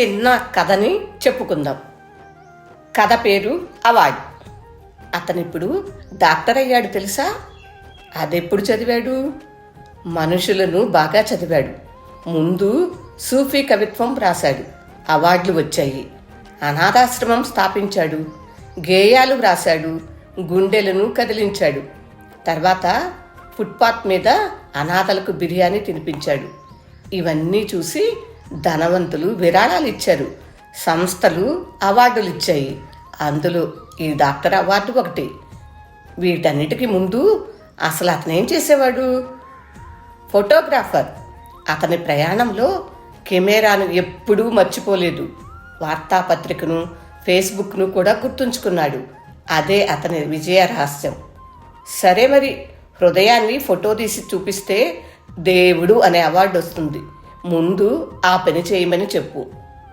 చిన్న కథని చెప్పుకుందాం. కథ పేరు అవార్డ్. అతనిప్పుడు డాక్టర్ అయ్యాడు తెలుసా? అదెప్పుడు చదివాడు? మనుషులను బాగా చదివాడు. ముందు సూఫీ కవిత్వం రాశాడు, అవార్డులు వచ్చాయి. అనాథాశ్రమం స్థాపించాడు, గేయాలు వ్రాశాడు, గుండెలను కదిలించాడు. తర్వాత ఫుట్పాత్ మీద అనాథలకు బిర్యానీ తినిపించాడు. ఇవన్నీ చూసి ధనవంతులు విరాళాలు ఇచ్చారు, సంస్థలు అవార్డులు ఇచ్చాయి. అందులో ఈ డాక్టర్ అవార్డు ఒకటి. వీటన్నిటికీ ముందు అసలు అతనేం చేసేవాడు? ఫోటోగ్రాఫర్. అతని ప్రయాణంలో కెమెరాను ఎప్పుడూ మర్చిపోలేదు. వార్తాపత్రికను, ఫేస్బుక్ను కూడా గుర్తుంచుకున్నాడు. అదే అతని విజయ రహస్యం. సరే మరి, హృదయాన్ని ఫోటో తీసి చూపిస్తే దేవుడు అనే అవార్డు వస్తుంది. ముందు ఆ పని చేయమని చెప్పు.